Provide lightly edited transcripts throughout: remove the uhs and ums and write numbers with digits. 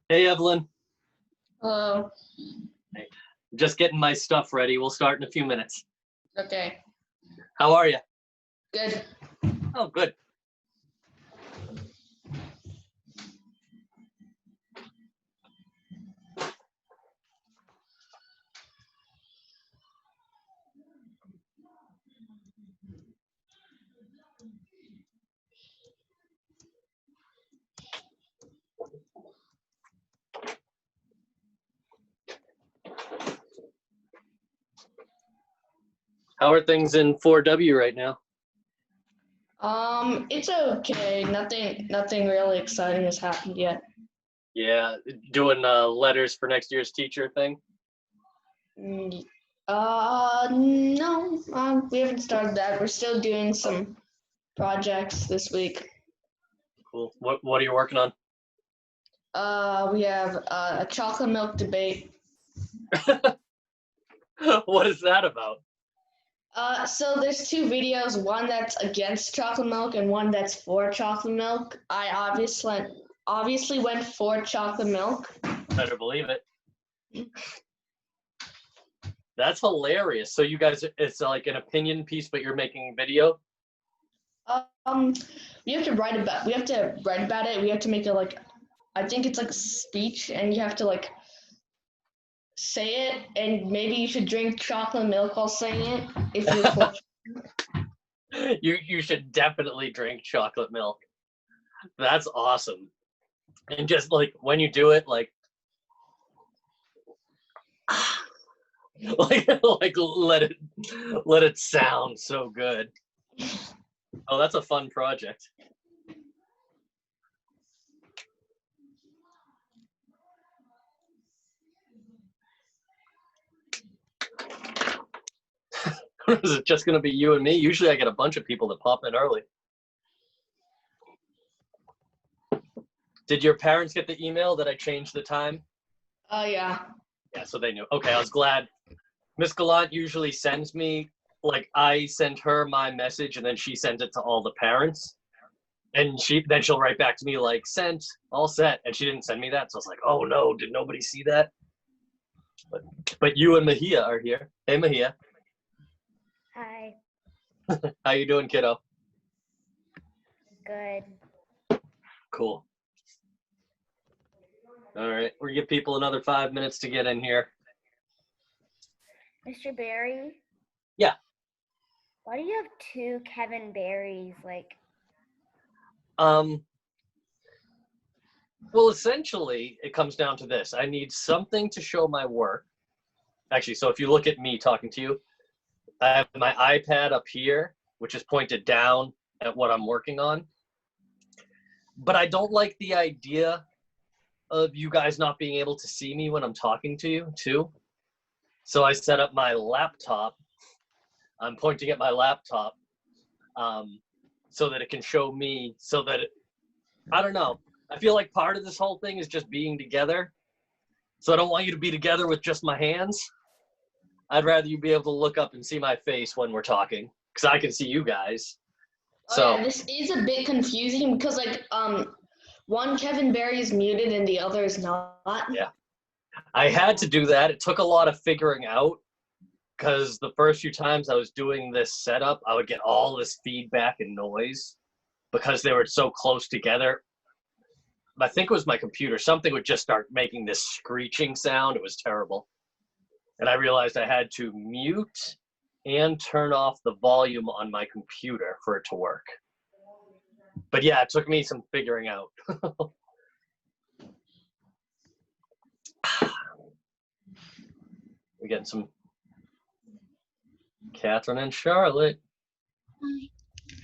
Hey, Evelyn. Hello. Hey. Just getting my stuff ready. We'll start in a few minutes. Okay. How are you? Good. Oh, good. How are things in 4W right now? It's okay. Nothing really exciting has happened yet. Yeah, doing letters for next year's teacher thing? No. We haven't started that. We're still doing some projects this week. Cool. What are you working on? We have a chocolate milk debate. What is that about? So there's two videos, one that's against chocolate milk and one that's for chocolate milk. I obviously went for chocolate milk. Better believe it. That's hilarious. So you guys, it's like an opinion piece, but you're making video? We have to write about it. We have to make it like, I think it's like a speech, and you have to like say it, and maybe you should drink chocolate milk while saying it if you're for. You should definitely drink chocolate milk. That's awesome. And just like when you do it, like let it sound so good. Oh, that's a fun project. Is it just going to be you and me? Usually I get a bunch of people that pop in early. Did your parents get the email that I changed the time? Yeah. Yeah, so they knew. Okay, I was glad. Miss Gallant usually sends me, like, I send her my message and then she sends it to all the parents. And she'll write back to me like, sent, all set. And she didn't send me that. So I was like, oh no, did nobody see that? But you and Mahia are here. Hey, Mahia. Hi. How you doing, kiddo? Good. Cool. All right, we'll give people another 5 minutes to get in here. Mr. Barry? Yeah. Why do you have two Kevin Barrys? Like, well, essentially, it comes down to this. I need something to show my work. Actually, so if you look at me talking to you, I have my iPad up here, which is pointed down at what I'm working on. But I don't like the idea of you guys not being able to see me when I'm talking to you, too. So I set up my laptop. I'm pointing at my laptop so that it can show me, so that I don't know. I feel like part of this whole thing is just being together. So I don't want you to be together with just my hands. I'd rather you be able to look up and see my face when we're talking, because I can see you guys. So yeah, this is a bit confusing because like one Kevin Barry is muted and the other is not. Yeah, I had to do that. It took a lot of figuring out, because the first few times I was doing this setup, I would get all this feedback and noise because they were so close together. I think it was my computer. Something would just start making this screeching sound. It was terrible. And I realized I had to mute and turn off the volume on my computer for it to work. But yeah, it took me some figuring out. We're getting some Catherine and Charlotte.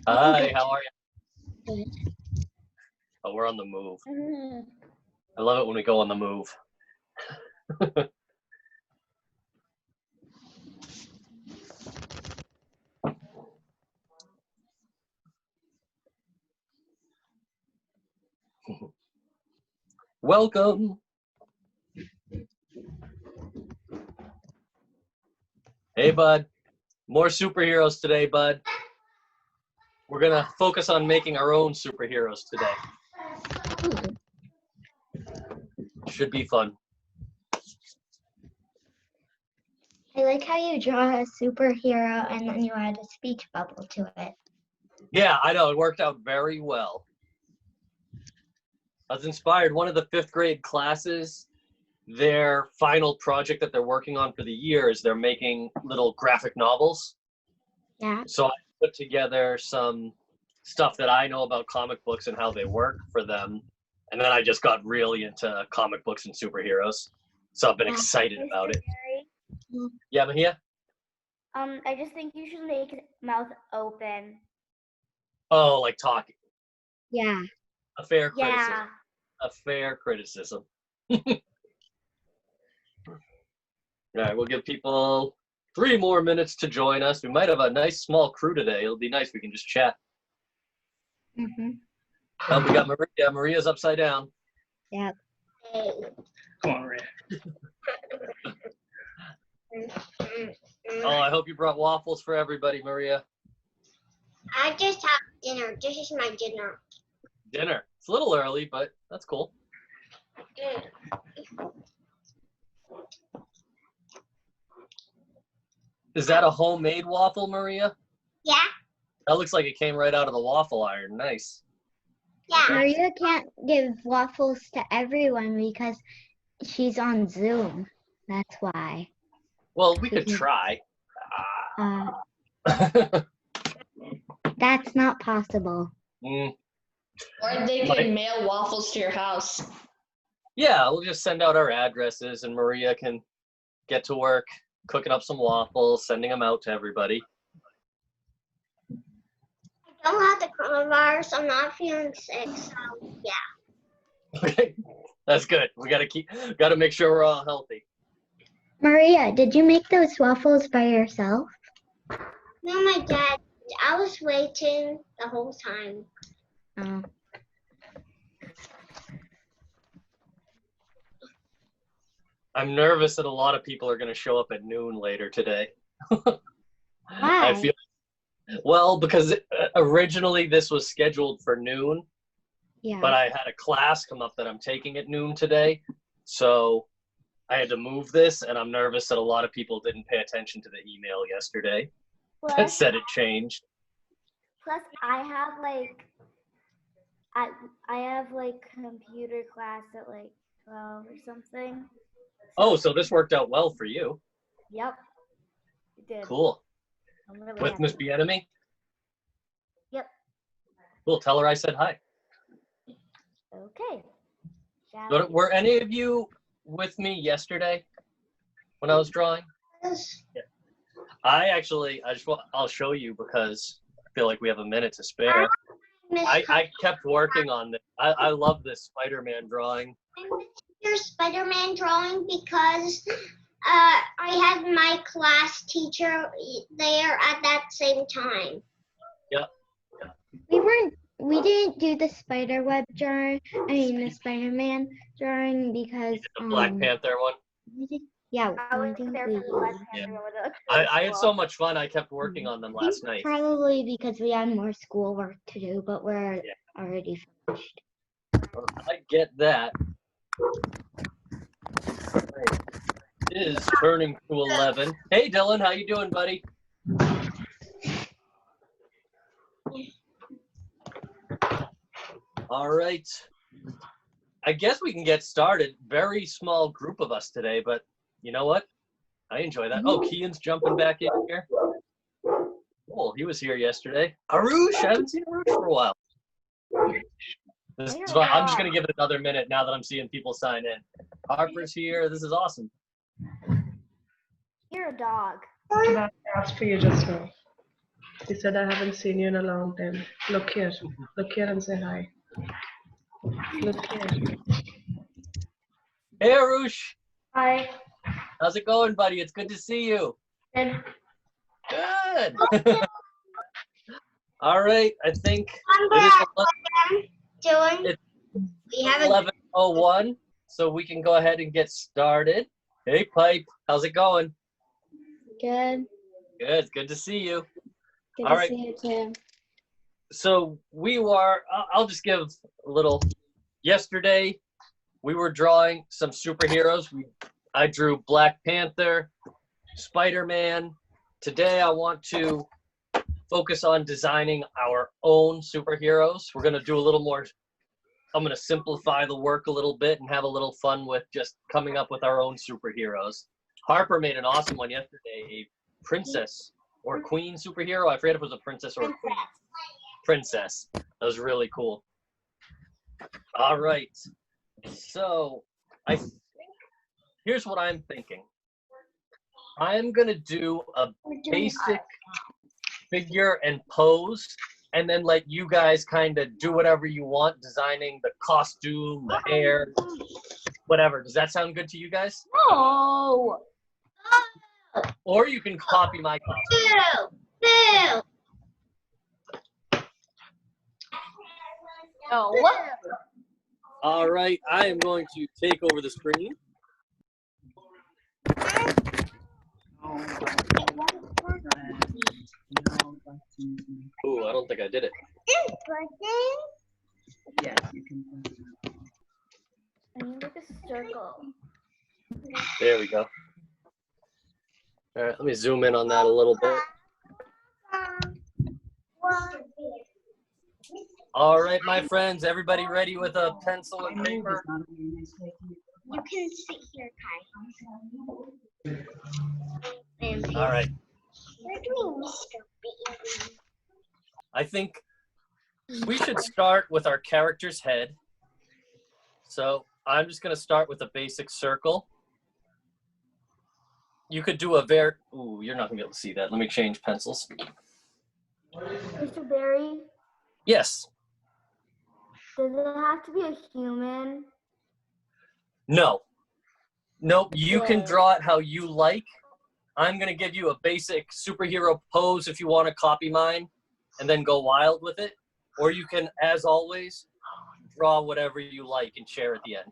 Hi, how are you? Oh, we're on the move. I love it when we go on the move. Welcome. Hey, bud. More superheroes today, bud. We're going to focus on making our own superheroes today. Should be fun. I like how you draw a superhero and then you add a speech bubble to it. Yeah, I know. It worked out very well. I was inspired. One of the 5th grade classes, their final project that they're working on for the year is they're making little graphic novels. Yeah. So I put together some stuff that I know about comic books and how they work for them. And then I just got really into comic books and superheroes. So I've been excited about it. Yeah, Mahia? I just think you should make his mouth open. Oh, like talking. Yeah. A fair criticism. Yeah. A fair criticism. All right, we'll give people 3 more minutes to join us. We might have a nice small crew today. It'll be nice. We can just chat. Mm-hmm. Oh, we got Maria. Maria's upside down. Yeah. Come on, Maria. Oh, I hope you brought waffles for everybody, Maria. I just have dinner. This is my dinner. Dinner. It's a little early, but that's cool. Is that a homemade waffle, Maria? Yeah? That looks like it came right out of the waffle iron. Nice. Yeah. Maria can't give waffles to everyone because she's on Zoom. That's why. Well, we could try. That's not possible. Mm, Or they can mail waffles to your house. yeah, we'll just send out our addresses and Maria can get to work cooking up some waffles, sending them out to everybody. I don't have the coronavirus. I'm not feeling sick, so yeah. Okay, that's good. We gotta make sure we're all healthy. Maria, did you make those waffles by yourself? No, my dad. I was waiting the whole time. Oh. I'm nervous that a lot of people are gonna show up at noon later today. Why? I feel well because originally this was scheduled for noon, Yeah. but I had a class come up that I'm taking at noon today, so I had to move this, and I'm nervous that a lot of people didn't pay attention to the email yesterday that Plus, said it changed. I have computer class at like 12 or something. Oh, so this worked out well for you. Yep. It did. Cool. I'm really With happy. Miss Bienemy? Yep. Cool. Tell her I said hi. Okay. Shall But we? were any of you with me yesterday when I was drawing? I'll show you because I feel like we have a minute to spare. I kept working on this. I love this Spider-Man drawing. Your Spider-Man drawing because I had my class teacher there at that same time. We didn't do the spider web drawing. The Spider-Man drawing because The Black Panther one. yeah, I we was think there we for the Black did. Panther one with I had so much fun. I kept working on them last night. Probably because we had more schoolwork to do, but we're already finished. I get that. It is turning to 11. Hey, Dylan, how you doing, buddy? All right. I guess we can get started. Very small group of us today, but you know what? I enjoy that. Oh, Kian's jumping back in here. Cool. He was here yesterday. Arush, I haven't seen Arush for a while. This is fun. I'm just going to give it another minute now that I'm seeing people sign in. Harper's here. This is awesome. You're a dog. I asked for you just now. He said, I haven't seen you in a long time. Look here. Look here and say hi. Look here. Hey, Arush. Hi. How's it going, buddy? It's good to see you. Good. Good. All right. I think I'm it is glad I'm doing. It's We have a 11. 8:01, so we can go ahead and get started. Hey, Pipe, how's it going? Good. Good, good to see you. Good All to right. see you too. So I'll just give a little, yesterday we were drawing some superheroes. I drew Black Panther, Spider-Man. Today I want to focus on designing our own superheroes. We're gonna do a little more, I'm gonna simplify the work a little bit and have a little fun with just coming up with our own superheroes. Harper made an awesome one yesterday, a princess or queen superhero. I forget if it was a princess or a queen. Princess. That was really cool. All right. So I think here's what I'm thinking. I'm gonna do a basic figure and pose, and then let you guys kind of do whatever you want, designing the costume, the hair, whatever. Does that sound good to you guys? No. Or you can copy my costume. Boo! Oh, what? All right, I am going to take over the screen. Ooh, I don't think I did it. I need like a circle. There we go. All right, let me zoom in on that a little bit. All right, my friends, everybody ready with a pencil and paper? You can sit here, Kai. All right. We're doing Mr. B. I think we should start with our character's head. So I'm just going to start with a basic circle. You could do a ooh, you're not going to be able to see that. Let me change pencils. Mr. Barry, Yes. does it have to be a human? No. Nope. You can Okay. draw it how you like. I'm going to give you a basic superhero pose if you want to copy mine and then go wild with it. Or you can, as always, draw whatever you like and share at the end.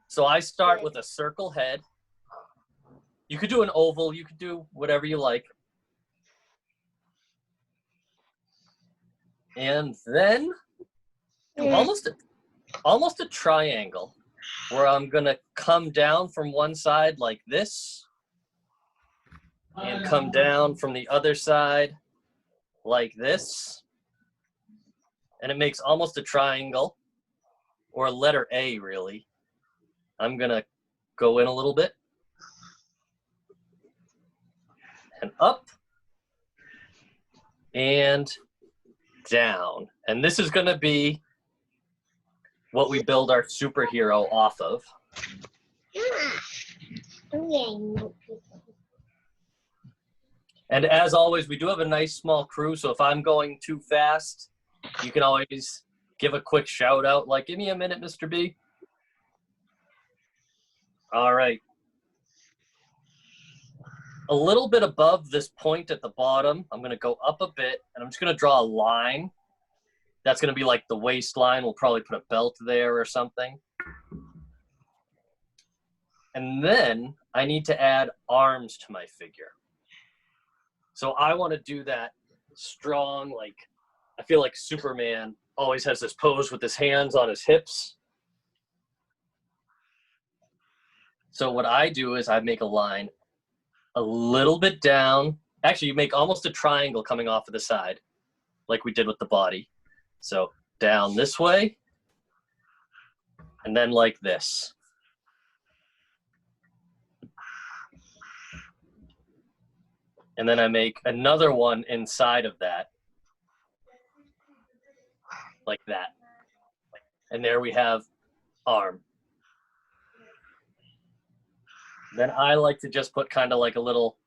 So I start with a circle head. You could do an oval. You could do whatever you like. And then almost a triangle where I'm going to come down from one side like this and come down from the other side like this. And it makes almost a triangle, or a letter A, really. I'm going to go in a little bit and up and down. And this is going to be what we build our superhero off of. And as always, we do have a nice small crew, so if I'm going too fast, you can always give a quick shout out, like, give me a minute, Mr. B. All right. A little bit above this point at the bottom, I'm going to go up a bit, and I'm just going to draw a line. That's going to be like the waistline. We'll probably put a belt there or something. And then I need to add arms to my figure. So I want to do that strong, like, I feel like Superman always has this pose with his hands on his hips. So what I do is I make a line a little bit down. Actually, you make almost a triangle coming off of the side, like we did with the body. So down this way, and then like this. And then I make another one inside of that, like that. And there we have arm. Then I like to just put kind of like a little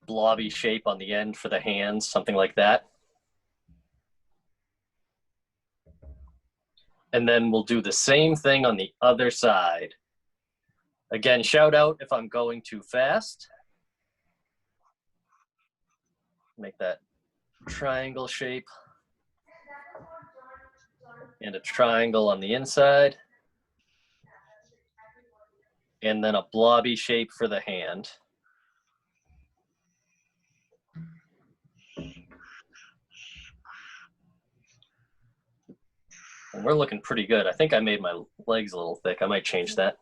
blobby shape on the end for the hands, something like that. And then we'll do the same thing on the other side. Again, shout out if I'm going too fast. Make that triangle shape. and a triangle on the inside, and then a blobby shape for the hand. And we're looking pretty good. I think I made my legs a little thick. I might change that.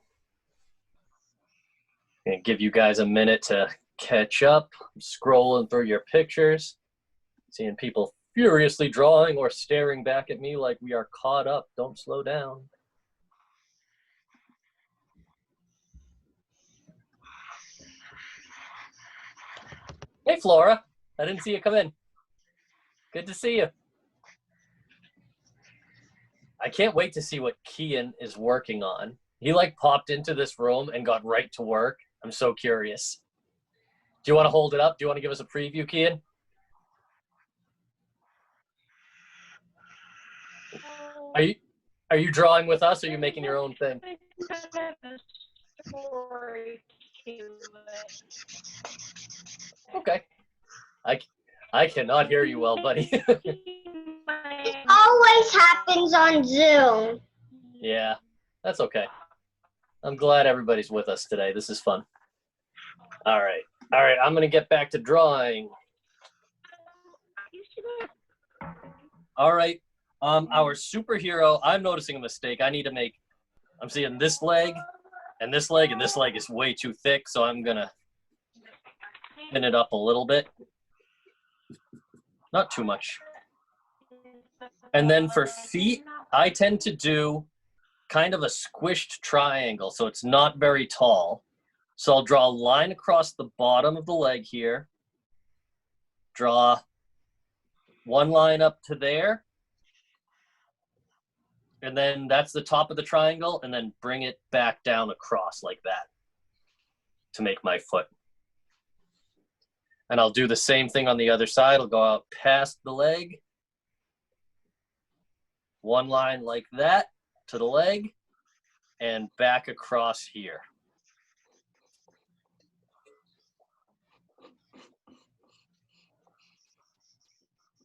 And give you guys a minute to catch up. I'm scrolling through your pictures, seeing people furiously drawing or staring back at me like we are caught up. Don't slow down. Hey, Flora. I didn't see you come in. Good to see you. I can't wait to see what Kian is working on. He like popped into this room and got right to work. I'm so curious. Do you want to hold it up? Do you want to give us a preview, Kian? Are you drawing with us, or are you making your own thing? Okay. I cannot hear you well, buddy. It always happens on Zoom. Yeah, that's okay. I'm glad everybody's with us today. This is fun. All right. I'm going to get back to drawing. All right. Our superhero, I'm noticing a mistake. I'm seeing this leg, and this leg is way too thick, so I'm going to thin it up a little bit. Not too much. And then for feet, I tend to do kind of a squished triangle, so it's not very tall. So I'll draw a line across the bottom of the leg here, draw one line up to there, and then that's the top of the triangle, and then bring it back down across like that to make my foot. And I'll do the same thing on the other side. I'll go out past the leg, one line like that to the leg, and back across here.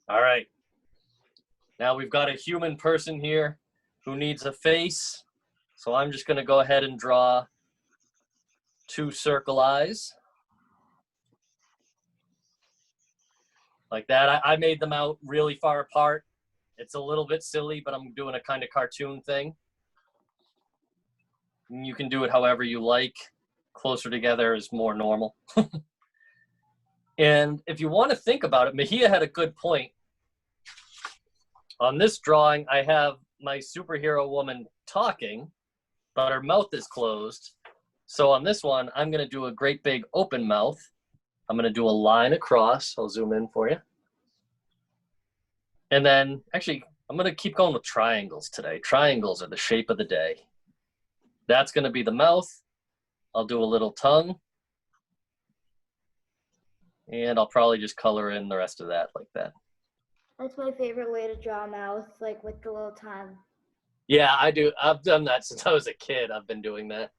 All right. Now we've got a human person here who needs a face. So I'm just going to go ahead and draw two circle eyes. Like that. I made them out really far apart. It's a little bit silly, but I'm doing a kind of cartoon thing. You can do it however you like. Closer together is more normal. And if you want to think about it, Mahia had a good point. On this drawing, I have my superhero woman talking, but her mouth is closed. So on this one, I'm going to do a great big open mouth. I'm going to do a line across. I'll zoom in for you. And then, actually, I'm going to keep going with triangles today. Triangles are the shape of the day. That's going to be the mouth. I'll do a little tongue. And I'll probably just color in the rest of that like that. That's my favorite way to draw a mouth, like with the little tongue. Yeah, I do. I've done that since I was a kid. I've been doing that.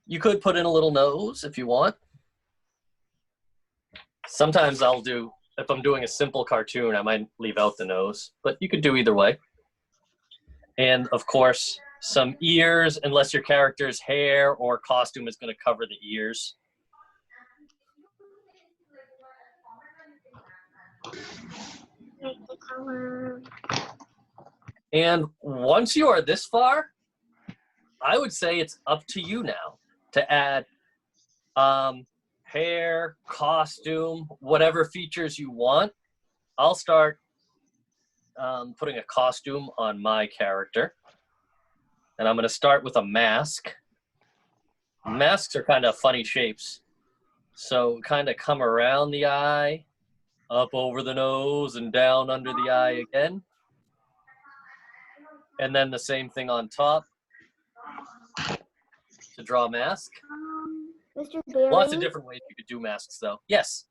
You could put in a little nose if you want. Sometimes I'll do, if I'm doing a simple cartoon, I might leave out the nose, but you could do either way. And of course, some ears, unless your character's hair or costume is going to cover the ears. And once you are this far, I would say it's up to you now to add hair, costume, whatever features you want. I'll start putting a costume on my character. And I'm going to start with a mask. Masks are kind of funny shapes. So kind of come around the eye, up over the nose, and down under the eye again. And then the same thing on top to draw a mask. Mr. Barry, Lots of different ways you could do masks, though. Yes?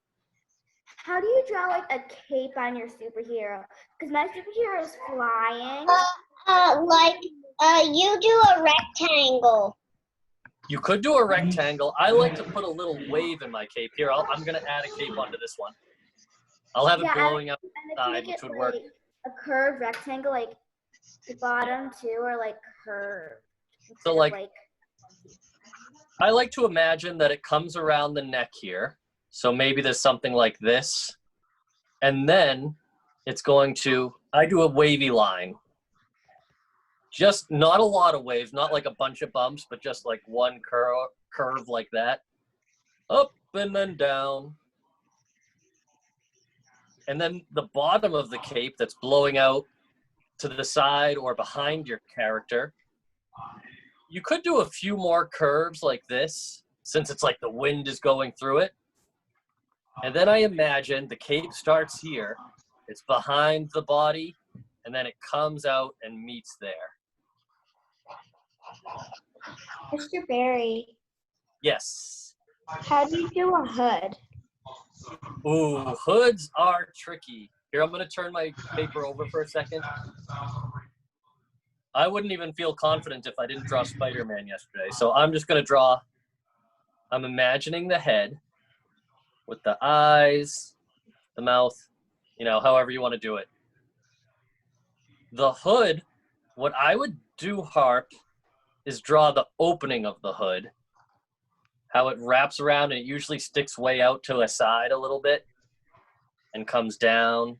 how do you draw like a cape on your superhero? Because my superhero is flying. You do a rectangle. You could do a rectangle. I like to put a little wave in my cape. Here, I'm going to add a cape onto this one. I'll have it Yeah, blowing up and if you side, make which it would work. like a curved rectangle, like the bottom two are like curved. So, instead of, like, I like to imagine that it comes around the neck here. So maybe there's something like this. And then it's going to, I do a wavy line. Just not a lot of waves, not like a bunch of bumps, but just like one curve like that. Up and then down. And then the bottom of the cape that's blowing out to the side or behind your character. You could do a few more curves like this, since it's like the wind is going through it. And then I imagine the cape starts here, it's behind the body, and then it comes out and meets there. Mr. Barry, Yes. how do you do a hood? Ooh, hoods are tricky. Here, I'm going to turn my paper over for a second. I wouldn't even feel confident if I didn't draw Spider-Man yesterday. So I'm just going to draw, I'm imagining the head with the eyes, the mouth, you know, however you want to do it. The hood, what I would do, Harp, is draw the opening of the hood, how it wraps around and it usually sticks way out to a side a little bit and comes down.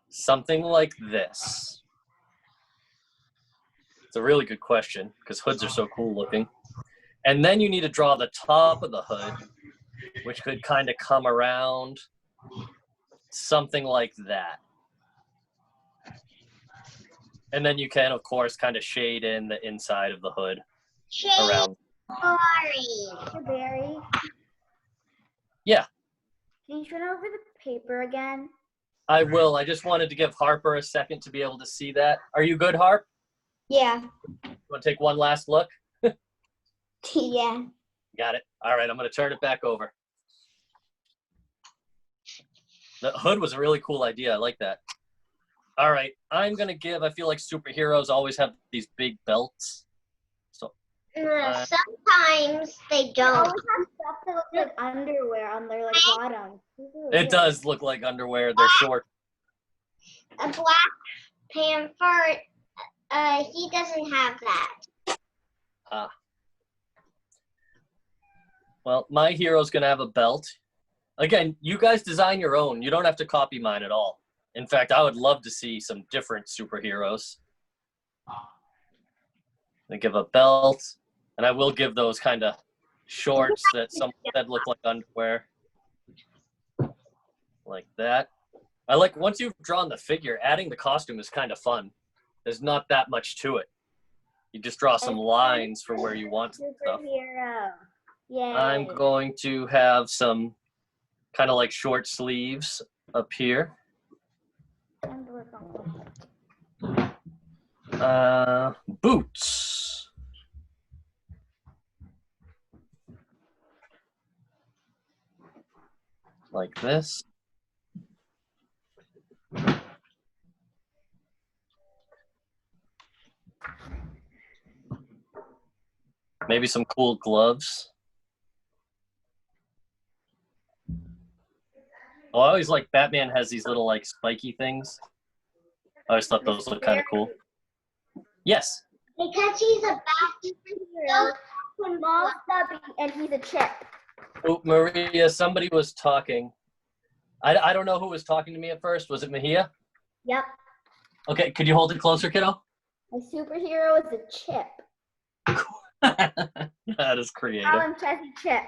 Something like this. It's a really good question because hoods are so cool looking. And then you need to draw the top of the hood, which could kind of come around, something like that. And then you can, of course, kind of shade in the inside of the hood around. Mr. Barry? Yeah. Can you turn over the paper again? I will. I just wanted to give Harper a second to be able to see that. Are you good, Harp? Yeah. You want to take one last look? Yeah. Got it. All right, I'm going to turn it back over. The hood was a really cool idea. I like that. All right, I'm going to give, I feel like superheroes always have these big belts. So Sometimes they They don't. always have stuff that looks like underwear on their like bottom. it does look like underwear. They're short. A Black Panther, he doesn't have that. Well, my hero's going to have a belt. Again, you guys design your own. You don't have to copy mine at all. In fact, I would love to see some different superheroes. They give a belt, and I will give those kind of shorts that some said look like underwear. Like that. I like, once you've drawn the figure, adding the costume is kind of fun. There's not that much to it. You just draw some lines for where you want stuff. Superhero. Yay. I'm going to have some kind of like short sleeves up here. Boots. Like this. Maybe some cool gloves. Oh, I always like Batman has these little like spiky things. I always thought those looked kind of cool. Yes. Because he's a bad superhero. Small, stubby, and he's a chip. Oh, Maria, somebody was talking. I don't know who was talking to me at first. Was it Mahia? Yep. Okay, could you hold it closer, kiddo? My superhero is a chip. That is creative. Alan Chessy Chip.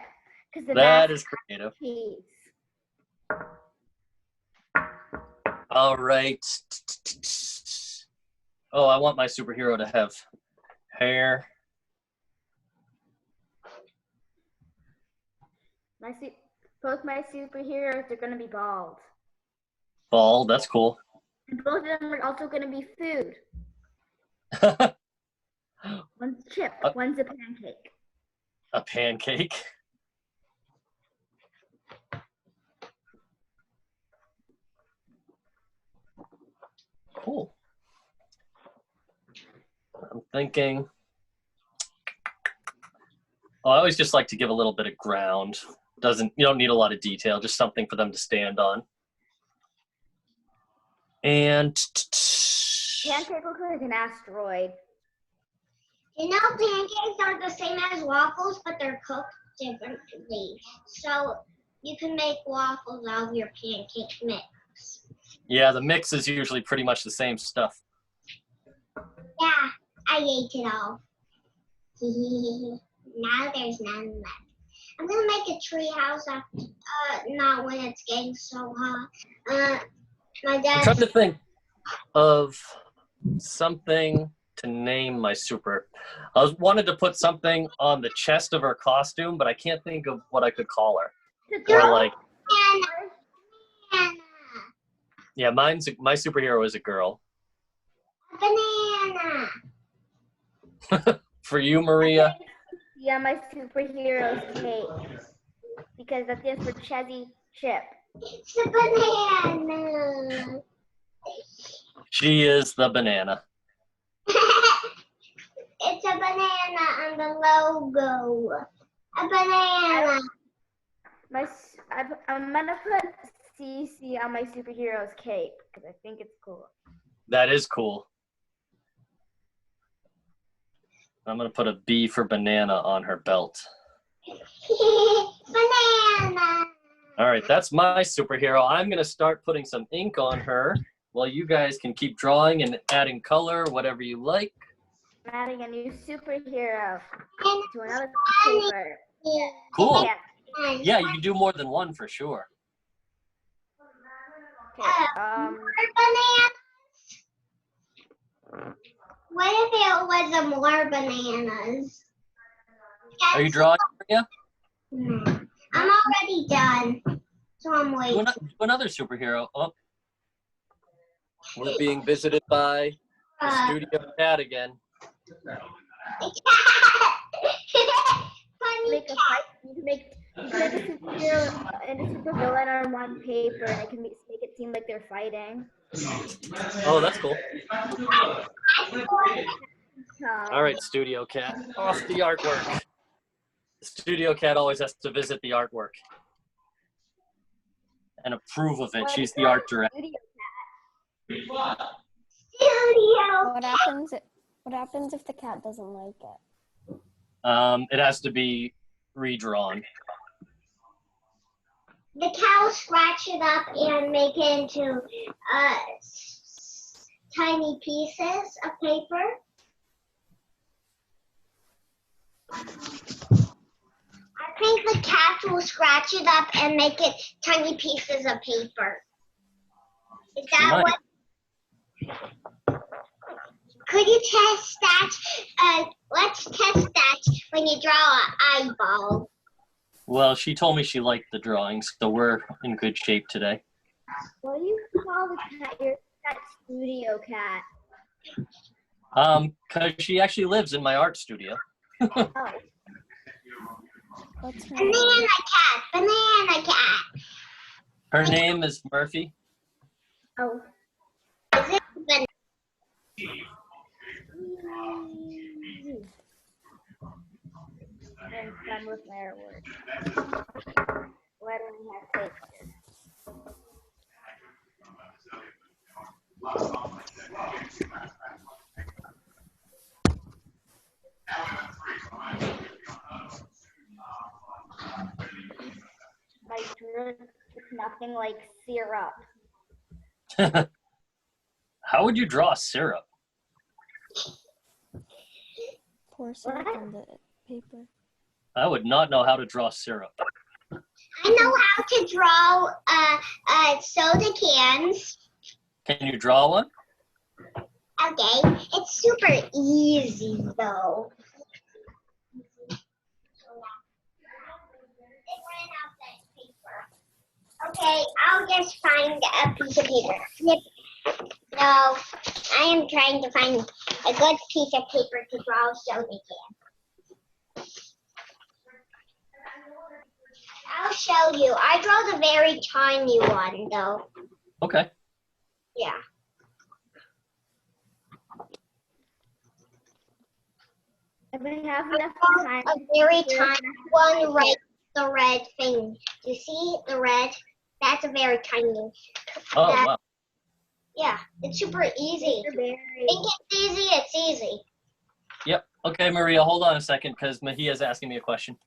That is creative. Cheese. All right. Oh, I want my superhero to have hair. Both my superheroes are going to be bald. Bald, that's cool. And both of them are also going to be food. One's a chip, one's a pancake. A pancake. Cool. I'm thinking. Oh, I always just like to give a little bit of ground. You don't need a lot of detail, just something for them to stand on. And Pancake looks like an asteroid. You know, pancakes are the same as waffles, but they're cooked differently. So you can make waffles out of your pancake mix. yeah, the mix is usually pretty much the same stuff. Yeah, I ate it all. Now there's none left. I'm gonna make a tree house after, not when it's getting so hot. My I'm trying dad. to think of something to name my super. Wanted to put something on the chest of her costume, but I can't think of what I could call her. Or like, Banana. yeah, my superhero is a girl. Banana. For you, Maria, Yeah, my superhero's cape. Because that stands for Chezzy Chip. It's a banana. she is the banana. It's a banana on the logo. A banana. I'm gonna put CC on my superhero's cape because I think it's cool. That is cool. I'm gonna put a B for banana on her belt. Banana. All right, that's my superhero. I'm gonna start putting some ink on her while you guys can keep drawing and adding color, whatever you like. I'm adding a new superhero to another paper. Cool. Yeah. Yeah, you can do more than one for sure. Okay. Bananas. What if it was more bananas? Are you drawing, Maria? I'm already done, so I'm Do waiting. another superhero. Oh, we're being visited by the studio cat again. Funny Make a fight. You can make a superhero and a supervillain on one paper, and I can make it seem like they're fighting. Oh, that's cool. cat. All right, studio cat. Off the artwork. The studio cat always has to visit the artwork and approve of it. She's the art director. Studio. What happens if the cat doesn't like it? It has to be redrawn. The cow scratch it up and make it into tiny pieces of paper. I think the cat will scratch it up and make it tiny pieces of paper. Is that what? Could you test that? Let's test that when you draw an eyeball. Well, she told me she liked the drawings, so we're in good shape today. What do you call the cat? Your cat studio cat. Because she actually lives in my art studio. Oh. What's her Banana name? cat, banana cat. Her name is Murphy. Oh. Is it banana? I'm done with my artwork. Why don't we have pictures? My drink is nothing like syrup. How would you draw syrup? Pour syrup What? on the paper. I would not know how to draw syrup. I know how to draw soda cans. Can you draw one? Okay, it's super easy though. It ran out that paper. Okay, I'll just find a piece of paper. Snip. No, I am trying to find a good piece of paper to draw a soda can. I'll show you. I draw the very tiny one though. Okay. Yeah. If we have enough time, A very tiny one right the red thing. You see the red? That's a very tiny. Oh, that- wow. Yeah, it's super easy. Mr. Berry. Think it's easy, it's easy. Yep. Okay, Maria, hold on a second because Mahia's asking me a question.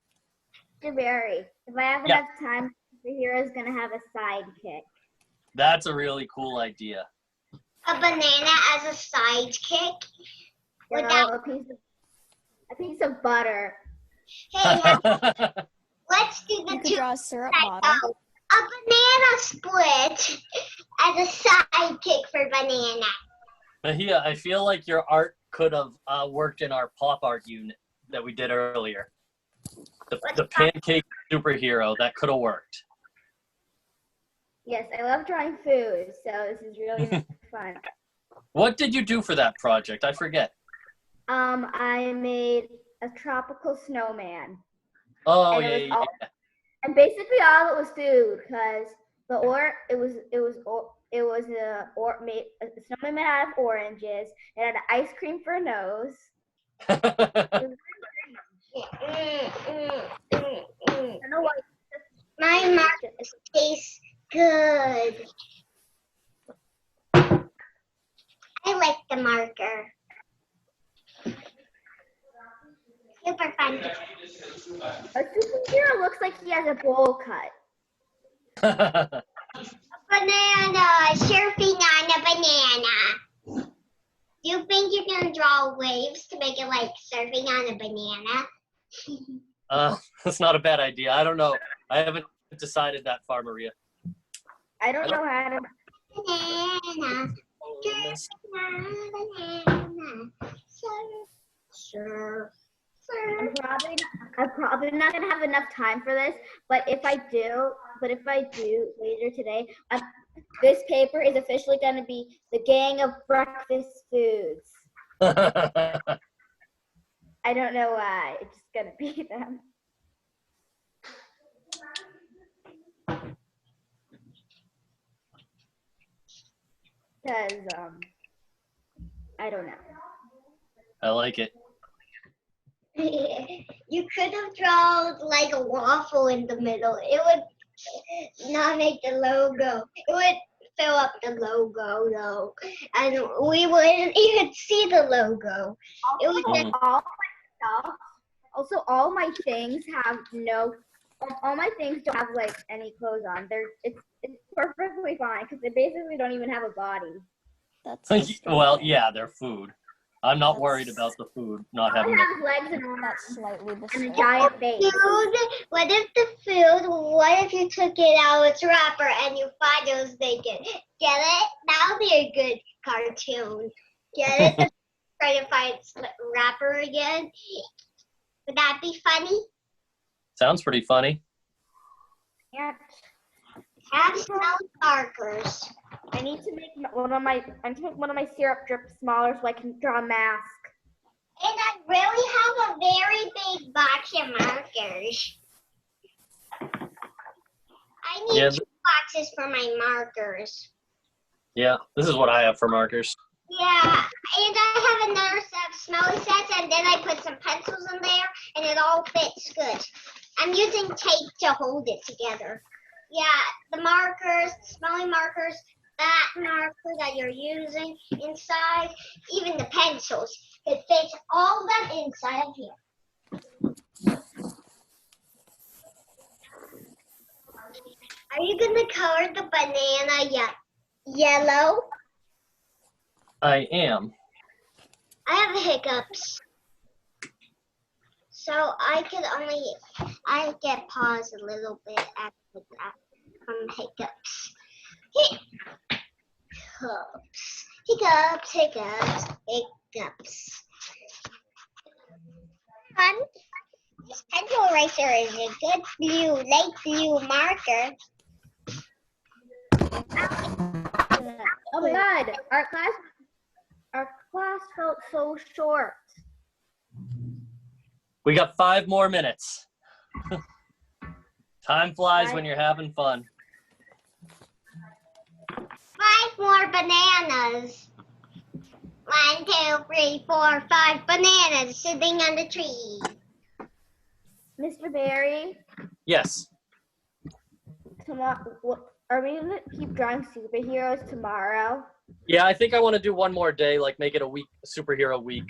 Mr. Berry. If I have Yeah. enough time, the hero's gonna have a sidekick. That's a really cool idea. A banana as a sidekick. You Would know, a piece of butter. Hey, let's do the You could two draw a syrup sides bottle. out. A banana split as a sidekick for banana. Mahia, I feel like your art could have worked in our pop art unit that we did earlier. The pancake superhero, that could have worked. Yes, I love drawing food, so this is really fun. What did you do for that project? I forget. I made a tropical snowman. Oh, And yeah, it was yeah, all- yeah. And basically all it was food, because the snowman made out of oranges. It had ice cream for a nose. It was I don't know why. My markers taste good. I like the marker. Super fun. A superhero looks like he has a bowl cut. Banana, surfing on a banana. Do you think you can draw waves to make it like surfing on a banana? That's not a bad idea. I don't know. I haven't decided that far, Maria. I don't know how to. Banana, banana, surf. I'm probably not gonna have enough time for this, but if I do later today, this paper is officially gonna be the Gang of Breakfast Foods. I don't know why. It's just gonna be them. Because I don't know. I like it. You could have drawn like a waffle in the middle. It would not make the logo. It would fill up the logo though, and we wouldn't even see the logo. It would just All my stuff. Also, all my things have no. All my things don't have like any clothes on. It's perfectly fine because they basically don't even have a body. That's Well, yeah, they're food. I'm not That's- worried about the food not I having. have legs and arms That's slightly and a disturbing. giant face. food. What if the food? What if you took it out its wrapper and you find it was naked? Get it? That would be a good cartoon. Get it? Try to find its wrapper again. Would that be funny? Sounds pretty funny. Yeah. Have small markers. I need to make one of my syrup drips smaller so I can draw a mask. And I really have a very big box of markers. I need Yeah, 2 boxes for my markers. yeah. This is what I have for markers. Yeah, and I have another set of smelly sets, and then I put some pencils in there, and it all fits good. I'm using tape to hold it together. Yeah, the markers, smelly markers, that marker that you're using inside, even the pencils. It fits all of them inside of here. Are you gonna color the banana yellow? I am. I have hiccups. So I get pause a little bit after that from hiccups. Hiccups. Fun. This pencil eraser is a good light blue marker. Oh my god, our class felt so short. We got 5 more minutes. Time flies when you're having fun. 5 more bananas. 1, 2, 3, 4, 5 bananas sitting on the tree. Mr. Berry, Yes. Tomorrow, are we gonna keep drawing superheroes tomorrow? Yeah, I think I want to do one more day, like make it a week, superhero week.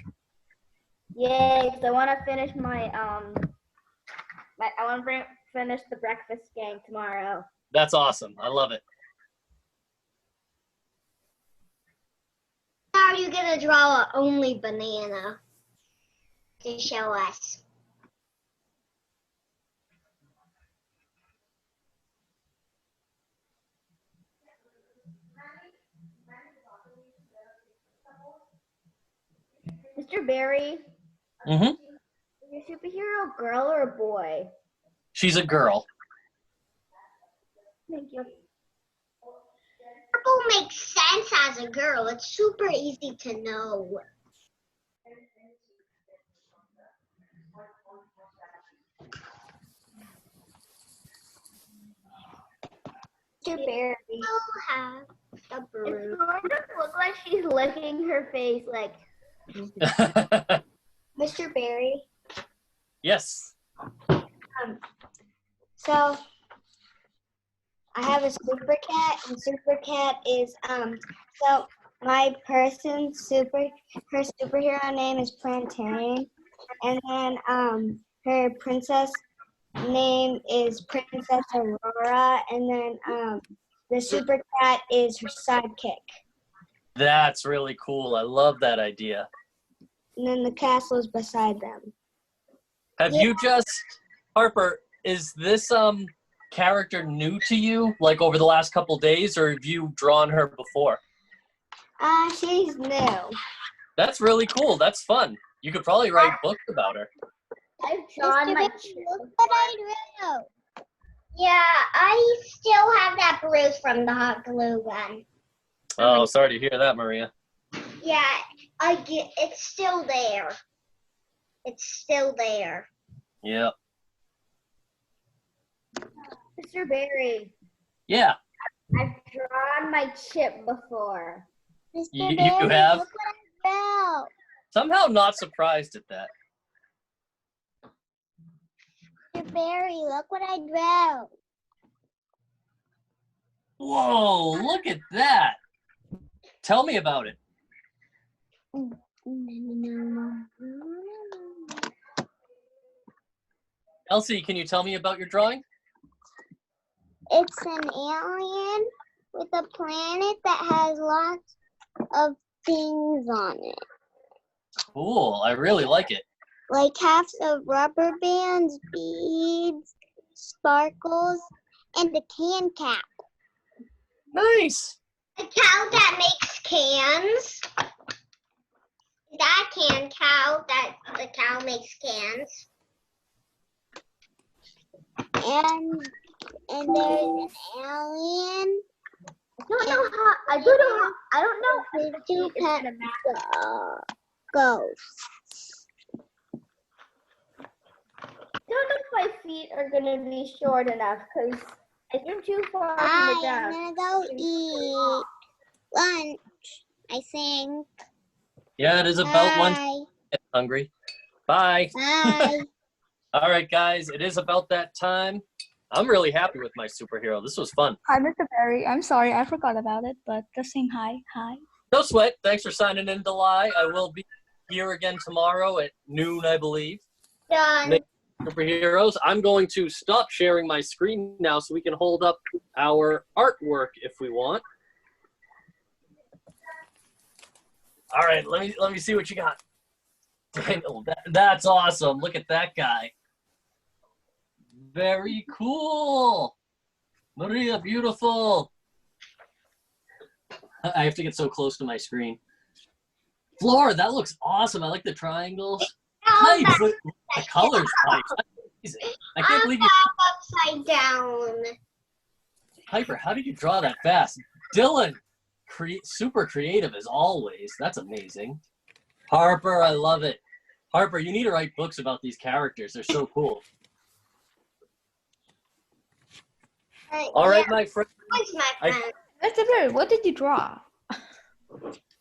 Yay! Because I want to finish my I want to finish the Breakfast Gang tomorrow. That's awesome. I love it. How are you gonna draw a only banana to show us? Mr. Barry, Mm-hmm. is your superhero a girl or a boy? She's a girl. Thank you. Purple makes sense as a girl. It's super easy to know. Mr. Barry. I'll have the It's broom. going to look like she's licking her face like. Mr. Barry. Yes. So I have a super cat, and super cat is so my person's her superhero name is Planetarian, and then her princess name is Princess Aurora, and then the super cat is her sidekick, That's really cool. I love that idea. and then the castle is beside them. Have you just, Harper, is this character new to you, like over the last couple days, or have you drawn her before? She's new. That's really cool. That's fun. You could probably write books about her. I've drawn my. Look what I drew. Yeah, I still have that bruise from the hot glue gun. Oh, sorry to hear that, Maria. Yeah, it's still there. It's still there. Yeah. Mr. Barry, Yeah. I've drawn my chip before. You have? Look what I Somehow not surprised at that. drew. Mr. Barry, look what I drew. Whoa, look at that. Tell me about it. Elsie, can you tell me about your drawing? It's an alien with a planet that has lots of things on it. Cool. I really like it. Like halves of rubber bands, beads, sparkles, and a can cap. Nice. A cow that makes cans. That can cow that the cow makes cans. And there's an alien. I don't know. With two pet ghosts. I don't know if my feet are gonna be short enough because I threw too far from the I'm ground. gonna go eat lunch, I think. Yeah, it is about lunch. Bye. Get hungry. Bye. Bye. All right, guys, it is about that time. I'm really happy with my superhero. This was fun. Hi, Mr. Barry. I'm sorry, I forgot about it, but just saying hi. Hi. No sweat. Thanks for signing in, Delai. I will be here again tomorrow at noon, I believe. Done. Make superheroes. I'm going to stop sharing my screen now so we can hold up our artwork if we want. All right, let me see what you got. Daniel, that's awesome. Look at that guy. Very cool. Maria, beautiful. I have to get so close to my screen. Flora, that looks awesome. I like the triangles. Nice. The colors, nice. That's amazing. I can't believe you. Upside down. Piper, how did you draw that fast? Dylan, super creative as always. That's amazing. Harper, I love it. Harper, you need to write books about these characters. They're so cool. All right, my friend. Where's my friend? Mr. Barry, what did you draw?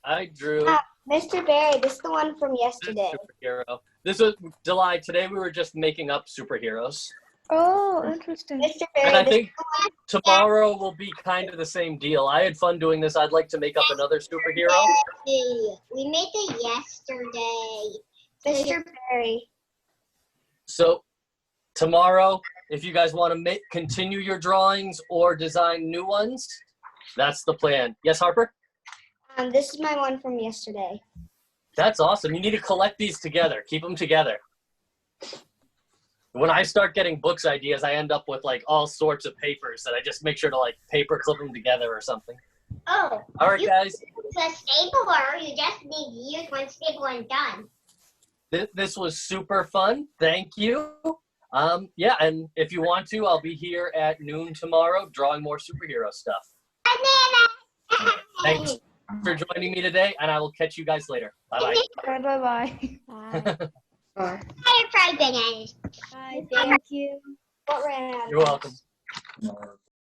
I drew Mr. Barry, this is the one from this yesterday. superhero. This was July. Today we were just making up superheroes. Oh, interesting. Mr. And I Barry, think tomorrow will be kind of the same deal. I had fun doing this. I'd like to make up another superhero. We made it yesterday. Mr. Barry. So tomorrow, if you guys want to continue your drawings or design new ones, that's the plan. Yes, Harper? This is my one from yesterday. That's awesome. You need to collect these together. Keep them together. When I start getting books ideas, I end up with like all sorts of papers that I just make sure to like paper clip them together or something. Oh, All right, guys. it's a stapler. You just need to use one stapler and done. This was super fun. Thank you. Yeah, and if you want to, I'll be here at noon tomorrow drawing more superhero stuff. Banana. Thanks for joining me today, and I will catch you guys later. Bye-bye. Bye-bye. Bye. Bye. I fried bananas. Bye, thank you. What ran out of You're welcome.